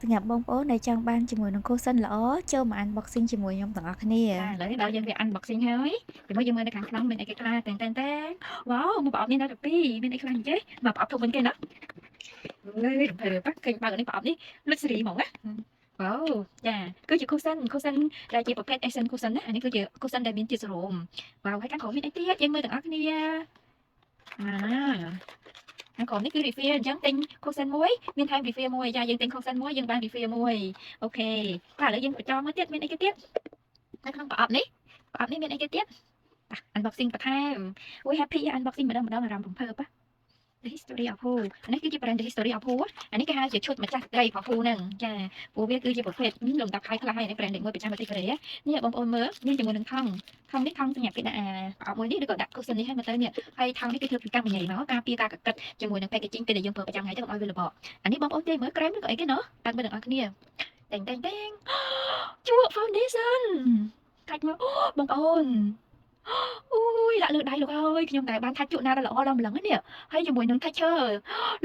សម្រាប់បងប្អូនដែលចង់បានជាមួយនឹង cushion ល្អចូលមក unboxing ជាមួយខ្ញុំទាំងអស់គ្នា ឥឡូវនេះដល់យើងរៀប unboxing ហើយពីមកយើងមើលនៅខាងក្នុងមានអីគេខ្លះតែនវ៉ាវមួយប្រអប់នេះដល់ទៅ2មានអីខ្លះអញ្ចេះមកប្រអប់ធំវិញគេណាលើរំភើបឃើញបើកនេះប្រអប់នេះលុចសេរីហ្មងណាវ៉ាវចាគឺជា cushion ដែលជាប្រភេទ Asian cushion ណាអានេះគឺជា cushion ដែលមានជាតិសេរ៉ូមវ៉ាវហើយខាងក្រោមមានអីទៀតយើងមើលទាំងអស់គ្នាខាងក្រោមនេះគឺ refill អញ្ចឹងទិញ cushion មួយមានថែម refill មួយចាយើងទិញ cushion មួយយើងបាន refill មួយអូខេបាទឥឡូវយើងបញ្ចប់មើលទៀតមានអីគេទៀតនៅក្នុងប្រអប់នេះមានអីគេទៀតunboxing បន្ថែមអូយ happy unboxing ម្ដងអារម្មណ៍រំភើប The History of Who អានេះគឺជា brand The History of Who អានេះគេហៅជាឈុតម្ចាស់ស្ត្រីរបស់ Who ហ្នឹងចាព្រោះវាគឺជាប្រភេទលំដាប់ហើយខ្លះហើយនេះ brand លេខ1ប្រចាំប្រទេសកូរ៉េនេះបងប្អូនមើលមានជាមួយនឹងថង់នេះថង់សម្រាប់គេដាក់ប្រអប់មួយនេះឬក៏ដាក់ cushion នេះឲ្យមើលទៅនេះហើយថង់នេះគេធ្វើពីកាំងញ៉ៃមកការពារការកកិតជាមួយនឹង packaging ពេលដែលយើងប្រើប្រចាំថ្ងៃទៅកុំឲ្យវារបកអានេះបងប្អូនទេមើល krem ឬក៏អីគេណោះតាំងមើលទាំងអស់គ្នាតែងជក់ foundation កាច់មើលបងប្អូន អូយដាក់លើដៃលោកអើយខ្ញុំតែបានថាច់ជក់ណាដល់ល្អដល់ម្លឹងនេះហើយជាមួយនឹង texture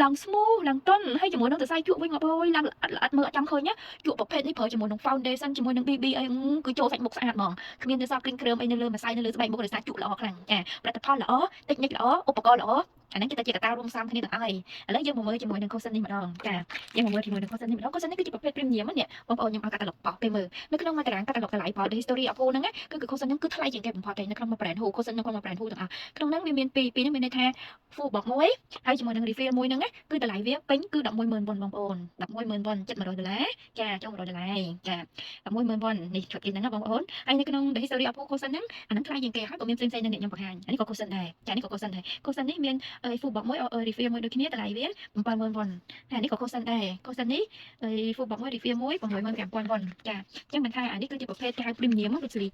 ឡើង smooth ឡើងទន់ហើយជាមួយនឹងសរសៃជក់វិញបងប្អូនឡើងល្អិតមើលអត់ចាំឃើញណាជក់ប្រភេទនេះប្រើជាមួយនឹង foundation ជាមួយនឹង BB អីគឺចូលសាច់មុខស្អាតហ្មងគ្មាននៅសល់គ្រីមគ្រើមអីនៅលើម្សៅនៅលើស្បែកមុខដោយសារជក់ល្អខ្លាំងចាផលិតផលល្អ technique ល្អឧបករណ៍ល្អអានេះគេតែជាកត្តារួមផ្សំគ្នាទាំងអស់ហើយឥឡូវយើងមកមើលជាមួយនឹង cushion នេះម្ដងចាយើងមកមើលជាមួយនឹង cushion នេះម្ដង cushion នេះគឺជាប្រភេទ premium នេះបងប្អូនខ្ញុំឲ្យកាតាឡុកបោះពេលមើលនៅក្នុងមាត្រាងកាតាឡុកតម្លៃផល The History of Who ហ្នឹងគឺ cushion ហ្នឹងគឺថ្លៃជាងគេបំផុតទេនៅក្នុងមួយ brand Who cushion នៅក្នុងមួយ brand Who ទាំងអស់ក្នុងហ្នឹងវាមានពីរហ្នឹងមានន័យថា full box មួយហើយជាមួយនឹង refill មួយហ្នឹងគឺតម្លៃវាពេញគឺ 110,000 វ៉ុនបងប្អូន 110,000 វ៉ុនជិត$100ចាចុះ$100ចា110,000 វ៉ុននេះឈុតគេហ្នឹងបងប្អូនហើយនៅក្នុង The History of Who cushion ហ្នឹងអាហ្នឹងថ្លៃជាងគេហើយក៏មានផ្សេងៗនឹងខ្ញុំបង្ហាញអានេះក៏ cushion ដែរចានេះក៏ cushion ដែរ cushion នេះមាន full box មួយ refill មួយដូចគ្នាតម្លៃវា7,000 វ៉ុនហើយនេះក៏ cushion ដែរ cushion នេះ full box មួយ refill មួយ65,000 វ៉ុនចាអញ្ចឹងមិនថាអានេះគឺជាប្រភេទគេហៅ premium លុចសេរី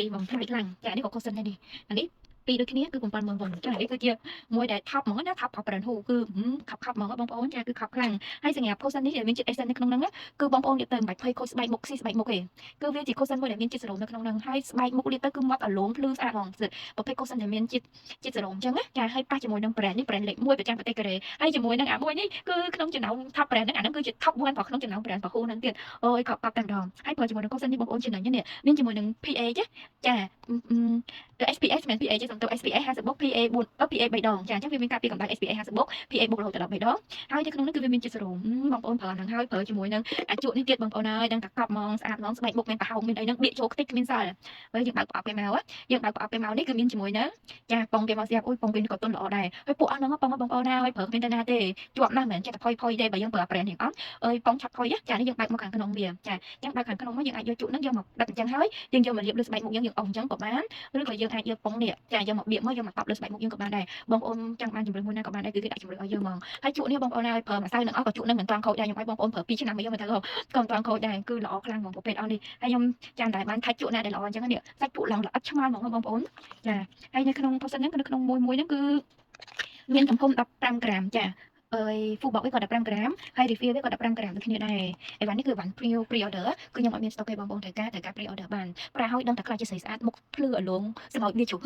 ហ្មងថ្លៃខ្លាំងចានេះក៏ cushion ដែរនេះអានេះពីរដូចគ្នាគឺ7,000 វ៉ុនចានេះគឺជាមួយដែល top ហ្មងណា top brand Who គឺខប់ហ្មងបងប្អូនចាគឺខប់ខ្លាំងហើយសម្រាប់ cushion នេះដែលមានជាតិ essence នៅក្នុងហ្នឹងគឺបងប្អូនលាបទៅមិនបាច់ភ័យខូចស្បែកមុខស៊ីស្បែកមុខទេគឺវាជា cushion មួយដែលមានជាតិសេរ៉ូមនៅក្នុងហ្នឹងហើយស្បែកមុខលាបទៅគឺមាត់អាឡូងភ្លឺស្អាតហ្មងប្រភេទ cushion ដែលមានជាតិសេរ៉ូមអញ្ចឹងណាចាហើយប៉ះជាមួយនឹង brand នេះ brand លេខ1ប្រចាំប្រទេសកូរ៉េហើយជាមួយនឹងអាមួយនេះគឺក្នុងចំណោម top brand ហ្នឹងអាហ្នឹងគឺជា top 1របស់ក្នុងចំណោម brand របស់ Who ហ្នឹងទៀតអូយខប់តែម្ដងហើយប្រើជាមួយនឹង cushion នេះបងប្អូនចំណេញនេះមានជាមួយនឹង PA ចាទៅ SPF មិន PA ទេសំទោស SPF 50 PA 4 PA 3ដងចាអញ្ចឹងវាមានការពារកម្ដៅ SPF 50 PA រហូតដល់13ដងហើយនៅក្នុងនោះគឺវាមានជាតិសេរ៉ូមបងប្អូនប្រើហ្នឹងហើយប្រើជាមួយនឹងអាជក់នេះទៀតបងប្អូនហើយដឹងតែកប់ហ្មងស្អាតហ្មងស្បែកមុខមានប្រហោងមានអីហ្នឹងបៀកចូលខ្ទេចគ្មានសល់ហើយយើងបើកប្រអប់គេមកយើងបើកប្រអប់គេមកនេះគឺមានជាមួយនឹងចាប៉ុងគេមកស្រាប់អូយប៉ុងគេក៏ទុនល្អដែរហើយពួកអស់ហ្នឹងប៉ុងបងប្អូនហើយប្រើគ្មានទៅណាទេជាប់ណាស់មែនចេះតែផុយទេបើយើងប្រើ brand នេះអត់អើយប៉ុងឆាប់ផុយចានេះយើងបើកមកខាងក្នុងវាចាអញ្ចឹងបើកខាងក្នុងមកយើងអាចយកជក់ហ្នឹងយកមកដិតអញ្ចឹងហើយយើងយកមកលាបលើស្បែកមុខយើងអស់អញ្ចឹងក៏បានឬក៏យើងអាចយកប៉ុងនេះចាយកមកបៀកមកយកមកតប់លើស្បែកមុខយើងក៏បានដែរបងប្អូនចង់បានជំរឿនមួយណាក៏បានដែរគឺគេដាក់ជំរឿនឲ្យយើងហ្មងហើយជក់នេះបងប្អូនហើយប្រើម្សៅនឹងអស់ក៏ជក់នឹងមិនត្រង់ខូចដែរខ្ញុំឲ្យបងប្អូនប្រើ2ឆ្នាំមកយកមកទៅក៏មិនត្រង់ខូចដែរគឺល្អខ្លាំងហ្មងប្រភេទអស់នេះហើយខ្ញុំចាំតែបានថាច់ជក់ណាដែលល្អអញ្ចឹងនេះសាច់ជក់ឡើងល្អិតឆ្មាលហ្មងបងប្អូនចាហើយនៅក្នុង post ហ្នឹងគឺនៅក្នុងមួយហ្នឹងគឺមានទំហំ15ក្រាមចាអើយ full box វាក៏15ក្រាមហើយ refill វាក៏15ក្រាមដូចគ្នាដែរអីវ៉ាន់នេះគឺវ៉ាន់ pre order គឺខ្ញុំអត់មាន stock ទេបងប្អូនត្រូវការ pre order បានប្រើឲ្យដឹងតែខ្លាចជាស្រីស្អាតមុខភ្លឺអលងស្មោចវាជុះ